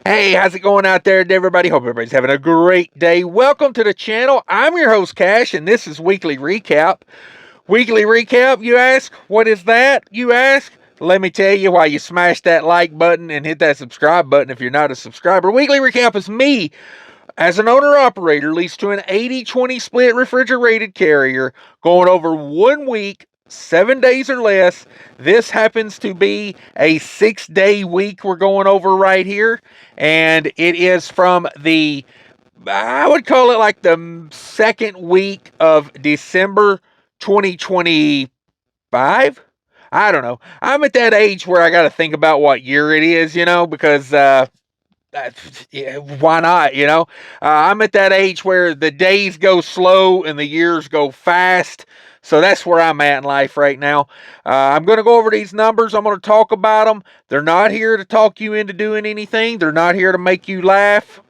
Hey, how's it going out there, everybody? Hope everybody's having a great day. Welcome to the channel. I'm your host, Cash, and this is Weekly Recap. Weekly Recap, you ask? What is that, you ask? Let me tell you why you smash that like button and hit that subscribe button if you're not a subscriber. Weekly Recap is me, as an owner-operator, leased to an 80-20 split refrigerated carrier, going over 1 week, 7 days or less. This happens to be a 6-day week we're going over right here, and it is from the, I would call it like the second week of December 2025. I don't know. I'm at that age where I got to think about what year it is, because yeah, why not, I'm at that age where the days go slow and the years go fast. So that's where I'm at in life right now. I'm going to go over these numbers. I'm going to talk about them. They're not here to talk you into doing anything. They're not here to make you laugh.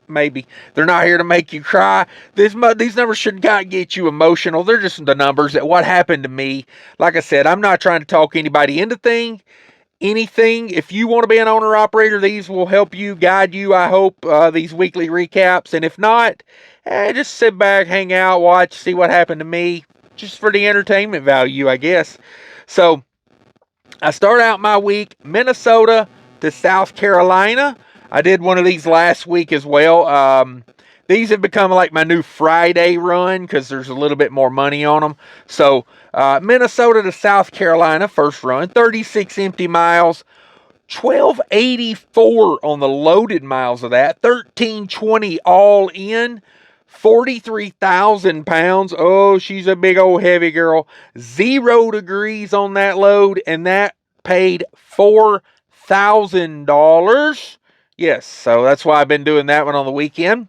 Maybe. They're not here to make you cry. These numbers should not get you emotional. They're just the numbers that what happened to me. Like I said, I'm not trying to talk anybody into anything. If you want to be an owner operator, these will help you, guide you, I hope, these weekly recaps. And if not, just sit back, hang out, watch, see what happened to me, just for the entertainment value, I guess. So I start out my week Minnesota to South Carolina. I did one of these last week as well. These have become like my new Friday run because there's a little bit more money on them. So Minnesota to South Carolina, first run, 36 empty miles, 1284 on the loaded miles of that, 1320 all in, 43,000 pounds. Oh, she's a big old heavy girl. 0 degrees on that load, and that paid $4,000. Yes, so that's why I've been doing that one on the weekend.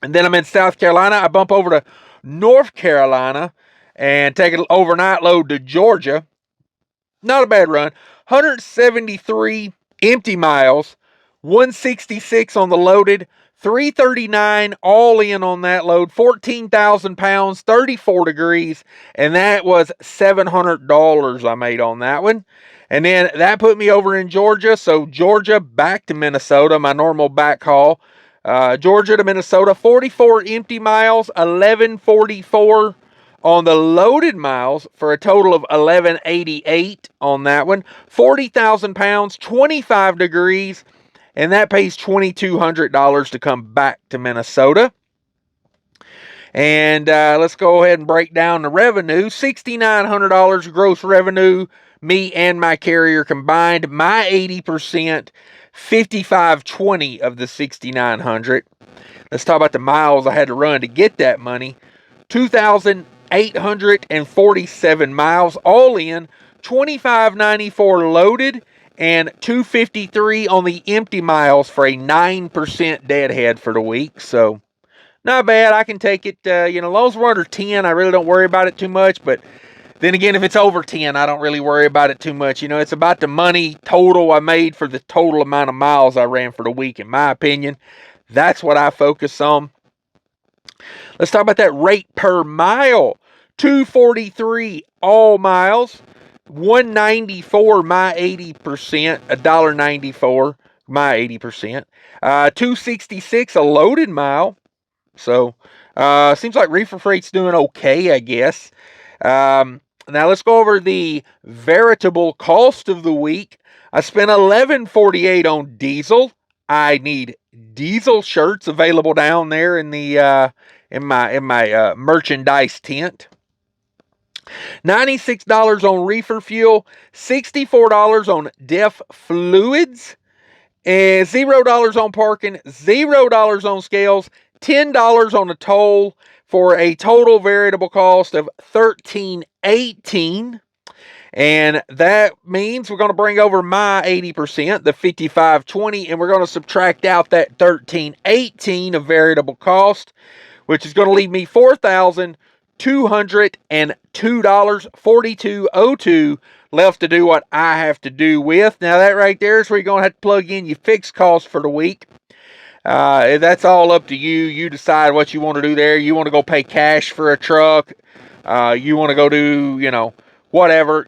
And then I'm in South Carolina. I bump over to North Carolina and take an overnight load to Georgia. Not a bad run. 173 empty miles, 166 on the loaded, 339 all in on that load, 14,000 pounds, 34 degrees, and that was $700 I made on that one. And then that put me over in Georgia. So Georgia back to Minnesota, my normal back haul. Georgia to Minnesota, 44 empty miles, 1144 on the loaded miles for a total of 1188 on that one. 40,000 pounds, 25 degrees, and that pays $2,200 to come back to Minnesota. And let's go ahead and break down the revenue. $6,900 gross revenue, me and my carrier combined. My 80%, $5,520 of the $6,900. Let's talk about the miles I had to run to get that money. 2,847 miles all in, 2,594 loaded, and 253 on the empty miles for a 9% deadhead for the week. So not bad. I can take it. As long as we're under 10, I really don't worry about it too much. But then again, if it's over 10, I don't really worry about it too much. It's about the money total I made for the total amount of miles I ran for the week, in my opinion. That's what I focus on. Let's talk about that rate per mile. $2.43 all miles, $1.94 my 80%, $1.94 my 80%, $2.66 a loaded mile. So seems like Reefer Freight's doing okay, I guess. Now let's go over the veritable cost of the week. I spent $11.48 on diesel. I need diesel shirts available down there in the in my merchandise tent. $96 on reefer fuel, $64 on DEF fluids, and $0 on parking, $0 on scales, $10 on the toll for a total variable cost of $13.18. And that means we're going to bring over my 80%, the $5,520, and we're going to subtract out that $13.18 of variable cost, which is going to leave me $4,202, $42.02 left to do what I have to do with. Now that right there is where you're going to have to plug in your fixed costs for the week. That's all up to you. You decide what you want to do there. You want to go pay cash for a truck. You want to go do, whatever,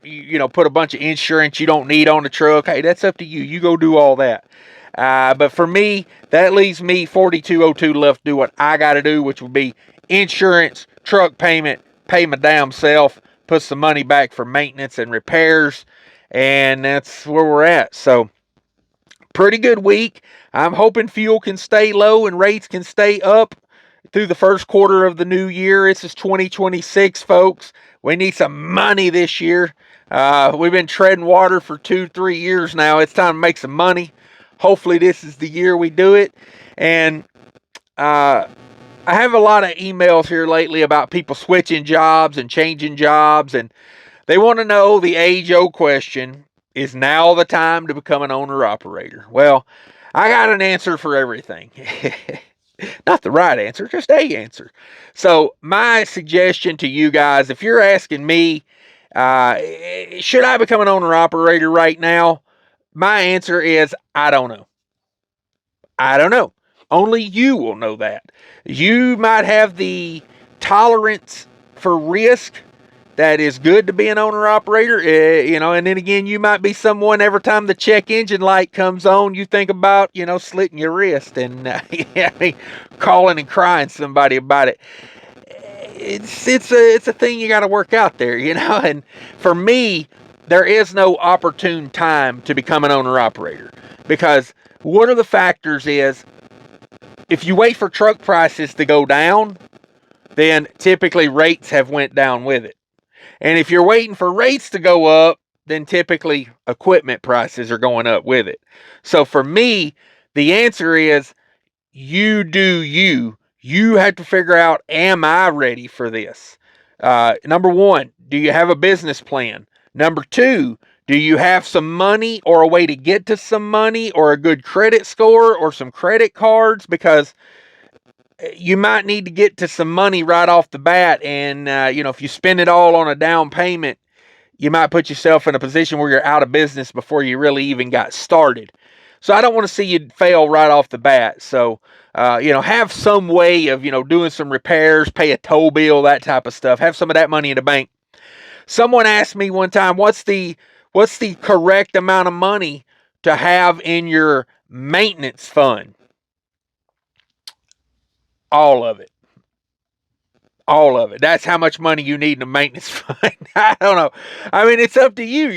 put a bunch of insurance you don't need on the truck. Hey, that's up to you. You go do all that. But for me, that leaves me $42.02 left to do what I got to do, which would be insurance, truck payment, pay my damn self, put some money back for maintenance and repairs, and that's where we're at. So, pretty good week. I'm hoping fuel can stay low and rates can stay up through the first quarter of the new year. This is 2026, folks. We need some money this year. We've been treading water for 2-3 years now. It's time to make some money. Hopefully this is the year we do it. And I have a lot of emails here lately about people switching jobs and changing jobs, and they want to know the age-old question, is now the time to become an owner-operator? Well, I got an answer for everything. Not the right answer, just a answer. So my suggestion to you guys, if you're asking me, should I become an owner-operator right now? My answer is, I don't know. I don't know. Only you will know that. You might have the tolerance for risk that is good to be an owner-operator, and then again, you might be someone every time the check engine light comes on, you think about, slitting your wrist and calling and crying somebody about it. It's a thing you got to work out there, and for me, there is no opportune time to become an owner-operator, because one of the factors is, if you wait for truck prices to go down, then typically rates have went down with it. And if you're waiting for rates to go up, then typically equipment prices are going up with it. So for me, the answer is, you do you. You have to figure out, am I ready for this? Number one, do you have a business plan? Number two, do you have some money or a way to get to some money or a good credit score or some credit cards? Because you might need to get to some money right off the bat, and if you spend it all on a down payment, you might put yourself in a position where you're out of business before you really even got started. So I don't want to see you fail right off the bat. So have some way of doing some repairs, pay a tow bill, that type of stuff. Have some of that money in the bank. Someone asked me one time, what's the correct amount of money to have in your maintenance fund? All of it. All of it. That's how much money you need in a maintenance fund. I don't know. I mean, it's up to you,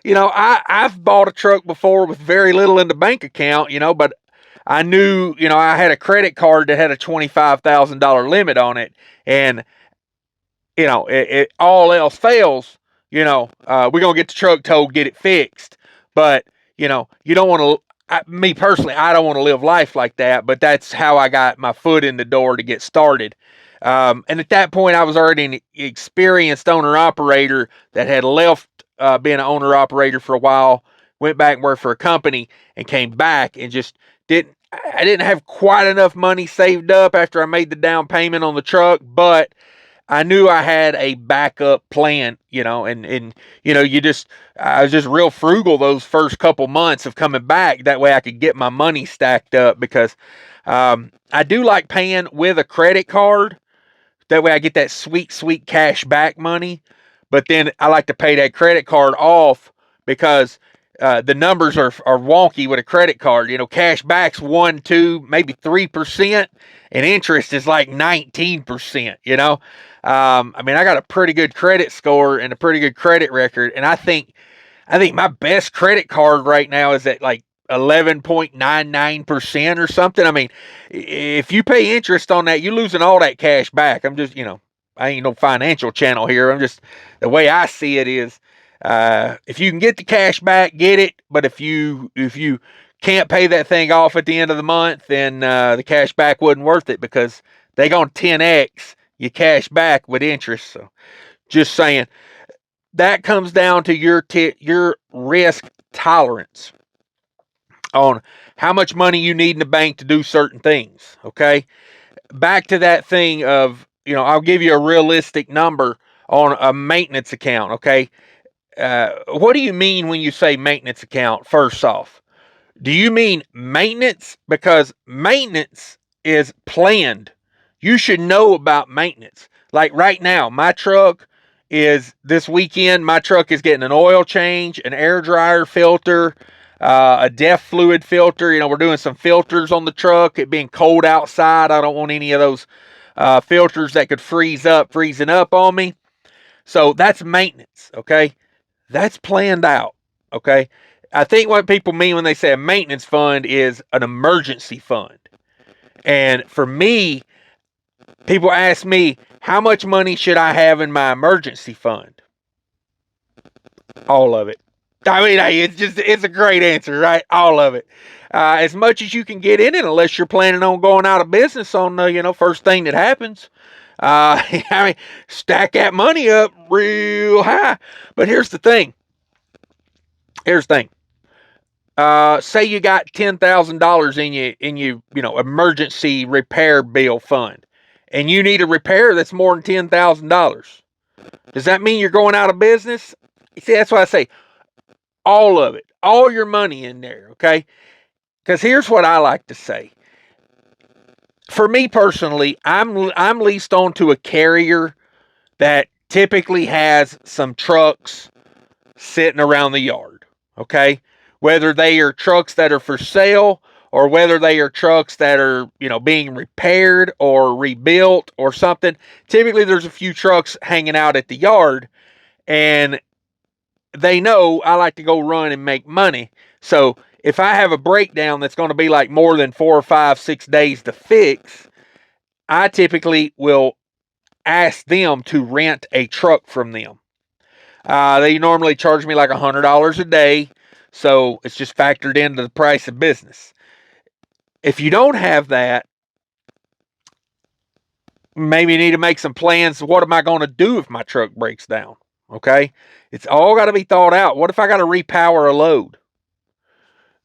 I've bought a truck before with very little in the bank account, but I knew, I had a credit card that had a $25,000 limit on it. And, it all else fails, we're going to get the truck towed, get it fixed. But, you don't want to, me personally, I don't want to live life like that, but that's how I got my foot in the door to get started. And at that point, I was already an experienced owner-operator that had left being an owner-operator for a while, went back and worked for a company, and came back and just I didn't have quite enough money saved up after I made the down payment on the truck, but I knew I had a backup plan, I was just real frugal those first couple months of coming back. That way I could get my money stacked up, because I do like paying with a credit card. That way I get that sweet, sweet cash back money. But then I like to pay that credit card off, because the numbers are wonky with a credit card. Cash back's 1, 2, maybe 3%, and interest is like 19%. I got a pretty good credit score and a pretty good credit record, and I think my best credit card right now is at like 11.99% or something. I mean, if you pay interest on that, you're losing all that cash back. I'm just, I ain't no financial channel here. I'm just, the way I see it is, if you can get the cash back, get it. But if you can't pay that thing off at the end of the month, then the cash back wasn't worth it, because they gonna 10x your cash back with interest. So just saying, that comes down to your risk tolerance on how much money you need in the bank to do certain things. Okay. Back to that thing of, I'll give you a realistic number on a maintenance account. Okay. What do you mean when you say maintenance account? First off, do you mean maintenance? Because maintenance is planned. You should know about maintenance. Like right now, my truck is, this weekend, my truck is getting an oil change, an air dryer filter, a DEF fluid filter. You know, we're doing some filters on the truck. It being cold outside, I don't want any of those filters that could freezing up on me. So that's maintenance, okay? That's planned out, okay? I think what people mean when they say a maintenance fund is an emergency fund. And for me, people ask me, how much money should I have in my emergency fund? All of it. I mean, it's a great answer, right? All of it. As much as you can get in it, unless you're planning on going out of business on the, first thing that happens. I mean, stack that money up real high. But here's the thing. Say you got $10,000 in your emergency repair bill fund, and you need a repair that's more than $10,000. Does that mean you're going out of business? See, that's why I say all of it, all your money in there, okay? Because here's what I like to say. For me personally, I'm leased on to a carrier that typically has some trucks sitting around the yard, okay? Whether they are trucks that are for sale or whether they are trucks that are, being repaired or rebuilt or something. Typically, there's a few trucks hanging out at the yard, and they know I like to go run and make money. So if I have a breakdown that's going to be like more than 4 or 5, 6 days to fix, I typically will ask them to rent a truck from them. They normally charge me like $100 a day, so it's just factored into the price of business. If you don't have that, maybe you need to make some plans. What am I going to do if my truck breaks down? Okay, it's all got to be thought out. What if I got to repower a load?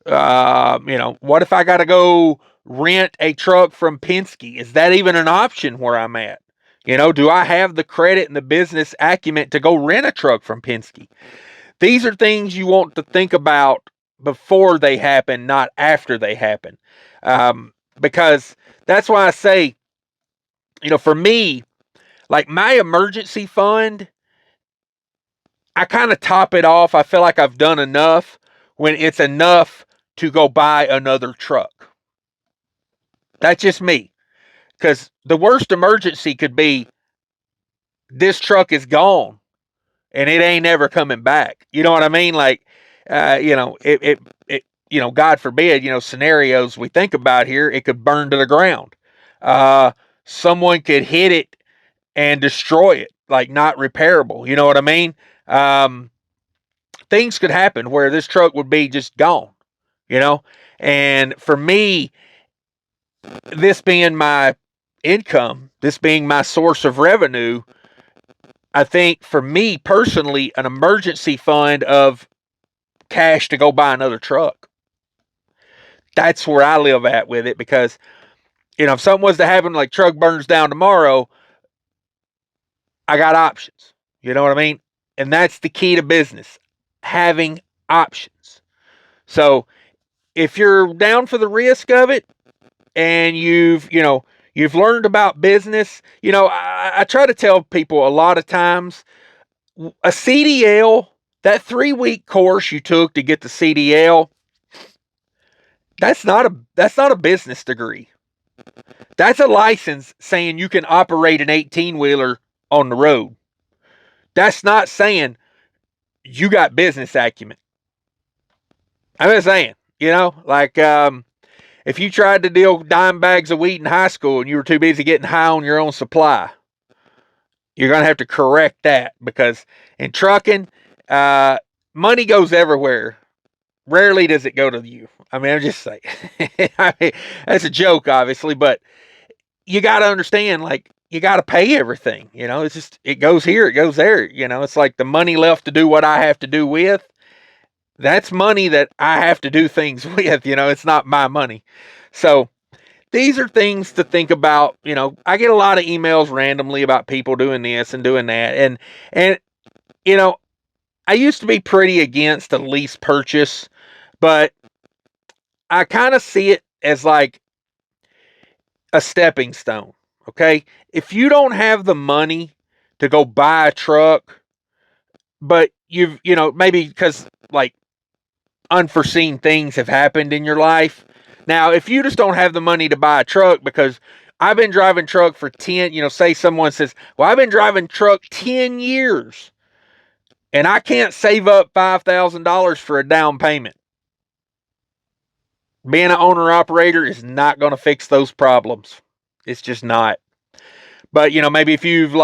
What if I got to go rent a truck from Penske? Is that even an option where I'm at? Do I have the credit and the business acumen to go rent a truck from Penske? These are things you want to think about before they happen, not after they happen. Because that's why I say, for me, like my emergency fund, I kind of top it off. I feel like I've done enough when it's enough to go buy another truck. That's just me. Because the worst emergency could be this truck is gone and it ain't ever coming back. You know what I mean? Like, God forbid, scenarios we think about here, it could burn to the ground. Someone could hit it and destroy it, like not repairable. You know what I mean? Things could happen where this truck would be just gone, and for me, this being my income, this being my source of revenue, I think for me personally, an emergency fund of cash to go buy another truck. That's where I live at with it, because if something was to happen, like truck burns down tomorrow, I got options. You know what I mean? And that's the key to business, having options. So if you're down for the risk of it and you've learned about business, I try to tell people a lot of times, a CDL, that 3-week course you took to get the CDL, that's not a business degree. That's a license saying you can operate an 18-wheeler on the road. That's not saying you got business acumen. I'm just saying, like if you tried to deal dime bags of wheat in high school and you were too busy getting high on your own supply, you're going to have to correct that, because in trucking, money goes everywhere. Rarely does it go to you. I mean, I'm just saying. I mean, that's a joke, obviously, but you got to understand, like, you got to pay everything. It's just, it goes here, it goes there. It's like the money left to do what I have to do with. That's money that I have to do things with. It's not my money. So these are things to think about. I get a lot of emails randomly about people doing this and doing that. And I used to be pretty against a lease purchase, but I kind of see it as like a stepping stone. Okay. If you don't have the money to go buy a truck, but maybe because like unforeseen things have happened in your life. Now, if you just don't have the money to buy a truck, because I've been driving truck for 10, say someone says, well, I've been driving truck 10 years and I can't save up $5,000 for a down payment. Being an owner operator is not going to fix those problems. It's just not. But, maybe if you've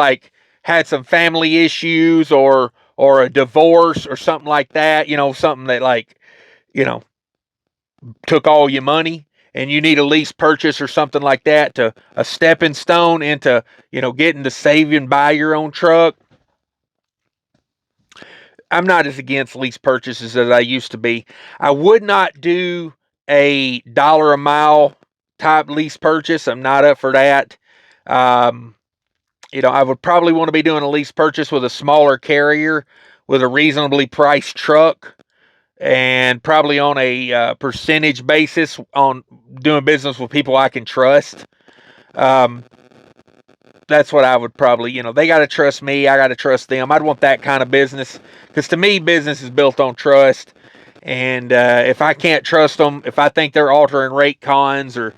had some family issues or a divorce or something like that, something that took all your money and you need a lease purchase or something like that, to a stepping stone into, getting to save and buy your own truck. I'm not as against lease purchases as I used to be. I would not do a dollar a mile type lease purchase. I'm not up for that. I would probably want to be doing a lease purchase with a smaller carrier with a reasonably priced truck, and probably on a percentage basis on doing business with people I can trust. That's what I would probably, they got to trust me. I got to trust them. I'd want that kind of business, because to me, business is built on trust. And if I can't trust them, if I think they're altering rate cons, or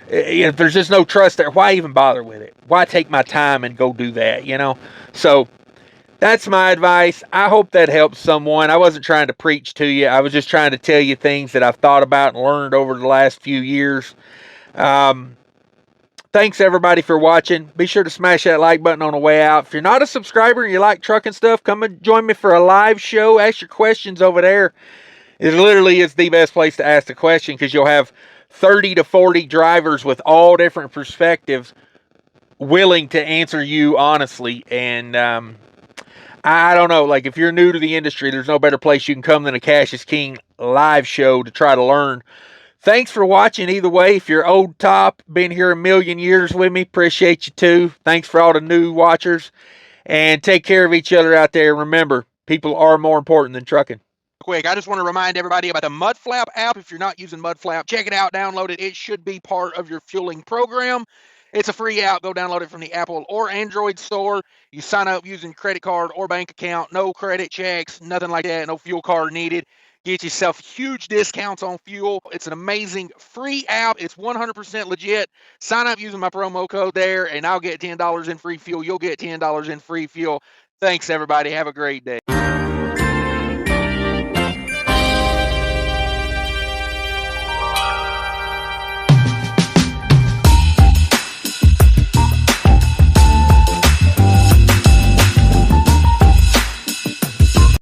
if there's just no trust there, why even bother with it? Why take my time and go do that, So that's my advice. I hope that helps someone. I wasn't trying to preach to you. I was just trying to tell you things that I've thought about and learned over the last few years. Thanks everybody for watching. Be sure to smash that like button on the way out. If you're not a subscriber and you like trucking stuff, come and join me for a live show. Ask your questions over there. It literally is the best place to ask a question, because you'll have 30 to 40 drivers with all different perspectives willing to answer you honestly. And I don't know, if you're new to the industry, there's no better place you can come than a Cash is King live show to try to learn. Thanks for watching either way. If you're old top, been here a million years with me, appreciate you too. Thanks for all the new watchers. And take care of each other out there. Remember, people are more important than trucking. Quick, I just want to remind everybody about the Mudflap app. If you're not using Mudflap, check it out, download it. It should be part of your fueling program. It's a free app. Go download it from the Apple or Android store. You sign up using credit card or bank account. No credit checks, nothing like that. No fuel card needed. Get yourself huge discounts on fuel. It's an amazing free app. It's 100% legit. Sign up using my promo code there, and I'll get $10 in free fuel. You'll get $10 in free fuel. Thanks, everybody. Have a great day.